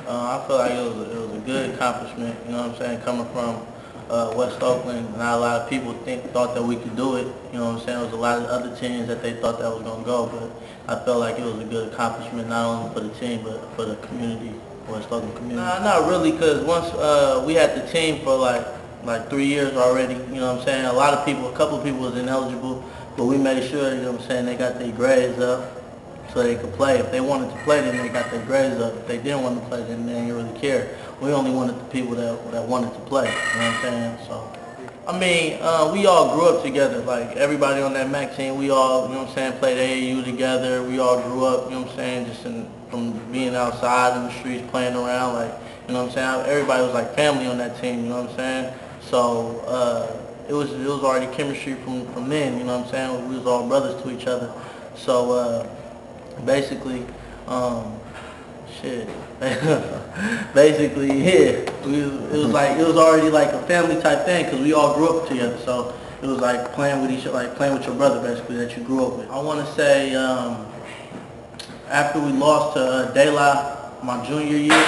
I feel like it was a good accomplishment, you know what I'm saying, coming from West Oakland. Not a lot of people thought that we could do it, you know what I'm saying. There was a lot of other teams that they thought that was going to go, but I felt like it was a good accomplishment, not only for the team, but for the community, West Oakland community. Nah, not really, because once we had the team for like 3 years already, you know what I'm saying. A couple of people was ineligible, but we made sure, you know what I'm saying, they got their grades up so they could play. If they wanted to play, then they got their grades up. If they didn't want to play, then they didn't really care. We only wanted the people that wanted to play, you know what I'm saying? So, I mean, we all grew up together. Like, everybody on that Mack team, we all, you know what I'm saying, played AAU together. We all grew up, you know what I'm saying, just from being outside in the streets, playing around, like, you know what I'm saying? Everybody was like family on that team, you know what I'm saying? So, it was already chemistry from then, you know what I'm saying? We was all brothers to each other. So, basically, shit. Basically, yeah. It was already like a family type thing because we all grew up together. So it was like playing with each other, like playing with your brother basically that you grew up with. I want to say after we lost to De La my junior year,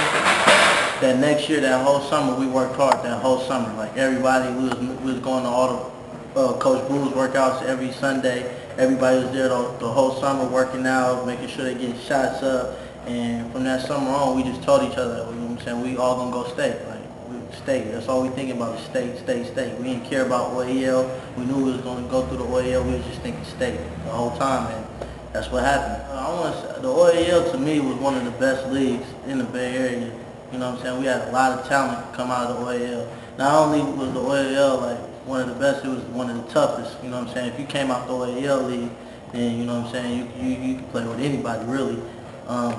that next year, that whole summer, we worked hard. That whole summer, like everybody, we was going to all the Coach Boo's workouts every Sunday. Everybody was there the whole summer working out, making sure they get shots up. And from that summer on, we just told each other, you know what I'm saying, we all gonna go state. Like, state. That's all we thinking about is state, state, state. We didn't care about OAL. We knew we was gonna go through the OAL. We was just thinking state the whole time, and that's what happened. The OAL to me was one of the best leagues in the Bay Area. You know what I'm saying? We had a lot of talent come out of the OAL. Not only was the OAL like one of the best, it was one of the toughest. You know what I'm saying? If you came out the OAL league, then you know what I'm saying, you could play with anybody really.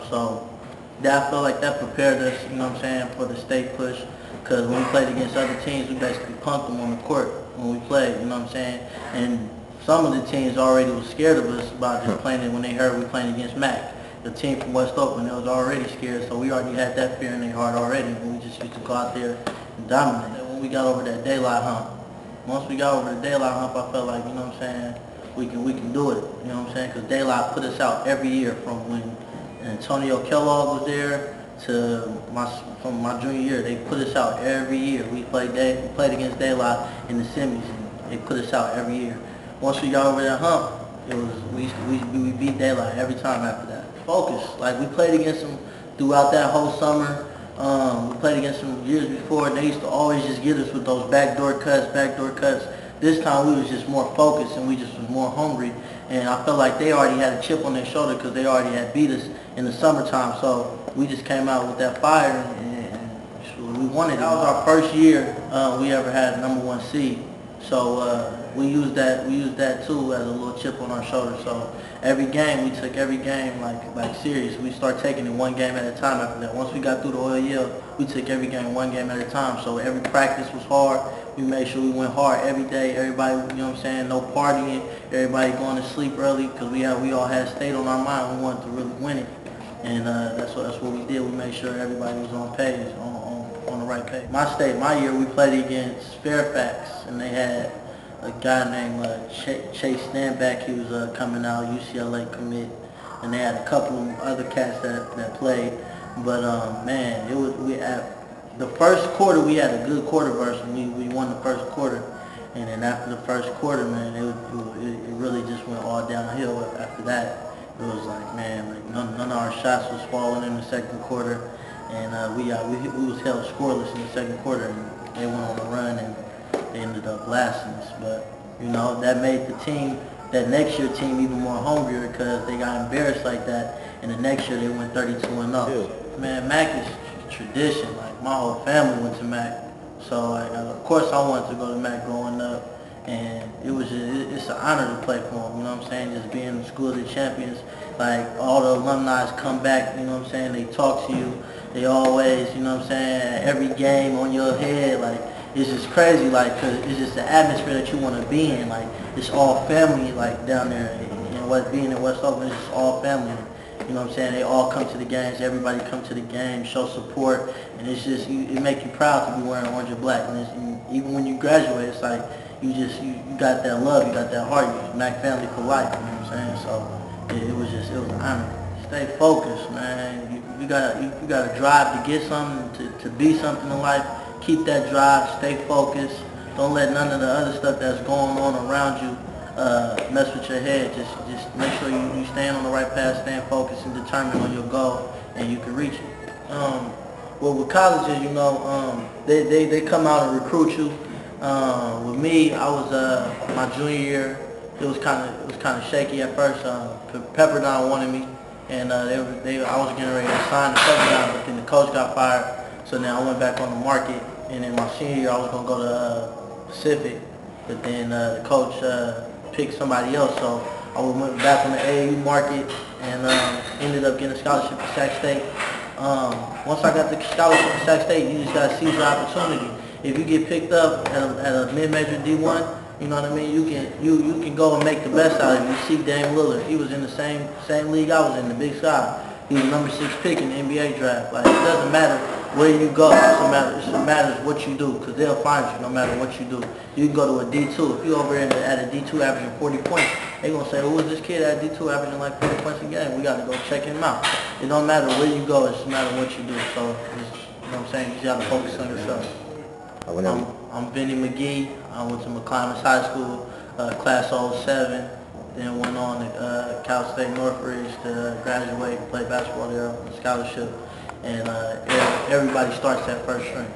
So that I feel like that prepared us, you know what I'm saying, for the state push. Because when we played against other teams, we basically punked them on the court when we played, you know what I'm saying? And some of the teams already was scared of us about just playing it when they heard we playing against Mack. The team from West Oakland, they was already scared, so we already had that fear in their heart already. And we just used to go out there and dominate. When we got over that daylight hump, once we got over the daylight hump, I felt like, you know what I'm saying, we can do it, you know what I'm saying? Because daylight put us out every year from when Antonio Kellogg was there from my junior year. They put us out every year. We played against Daylight in the semis, and they put us out every year. Once we got over that hump, we beat Daylight every time after that. Focus, like we played against them throughout that whole summer. We played against them years before, and they used to always just get us with those backdoor cuts. This time we was just more focused, and we just was more hungry. And I felt like they already had a chip on their shoulder because they already had beat us in the summertime. So we just came out with that fire, and we won it. That was our first year we ever had a #1 seed. So we used that too as a little chip on our shoulder. So we took every game like serious. We started taking it one game at a time after that. Once we got through the OAL, we took every game one game at a time. So every practice was hard. We made sure we went hard every day. Everybody, you know what I'm saying, no partying. Everybody going to sleep early because we all had state on our mind. We wanted to really win it, and that's what we did. We made sure everybody was on page, on the right page. My year, we played against Fairfax, and they had a guy named Chase Stanback. He was coming out, UCLA commit, and they had a couple of other cats that played. But man, the first quarter we had a good quarter versus we won the first quarter, and then after the first quarter, man, it really just went all downhill. After that, it was like, man, like none of our shots was falling in the second quarter, and we was held scoreless in the second quarter, and they went on a run and they ended up blasting us. But you know, that made that next year team even more hungrier because they got embarrassed like that, and the next year they went 32-0. Man, Mack is tradition. Like my whole family went to Mack, so like, of course I wanted to go to Mack growing up, and it's an honor to play for them. You know what I'm saying? Just being in the school of the champions, like all the alumni come back. You know what I'm saying? They talk to you. They always, you know what I'm saying? Every game on your head, like it's just crazy. Like, cause it's just the atmosphere that you want to be in. Like it's all family. Like down there, being in West Oakland, it's just all family. You know what I'm saying? They all come to the games. Everybody come to the game, show support, and it's just it make you proud to be wearing orange and black. And even when you graduate, it's like you got that love, you got that heart. You're Mack family for life. You know what I'm saying? So it was an honor. Stay focused, man. You gotta drive to get something, to be something in life. Keep that drive. Stay focused. Don't let none of the other stuff that's going on around you mess with your head. Just make sure you stand on the right path, staying focused and determined on your goal, and you can reach it. Well, with colleges, you know, they come out and recruit you. With me, I was my junior year. It was kind of shaky at first. Pepperdine wanted me, and I was getting ready to sign to Pepperdine, but then the coach got fired. So now I went back on the market, and in my senior year I was gonna go to Pacific, but then the coach picked somebody else. So I went back on the AAU market and ended up getting a scholarship to Sac State. Once I got the scholarship to Sac State, you just gotta seize your opportunity. If you get picked up at a mid-major D1, you know what I mean, you can go and make the best out of it. You see Dame Lillard, he was in the same league I was in, the Big Sky. He was number 6 pick in the NBA draft. Like, it doesn't matter where you go, it matters what you do, because they'll find you no matter what you do. You can go to a D2. If you're over at a D2 averaging 40 points, they're going to say, who is this kid at D2 averaging like 40 points a game? We got to go check him out. It don't matter where you go, it just matter what you do. So, you know what I'm saying, you just got to focus on yourself. I'm Vinnie McGhee. I went to McClymonds High School, class of 07. Then went on to Cal State Northridge to graduate, play basketball there on scholarship. And everybody starts at first string.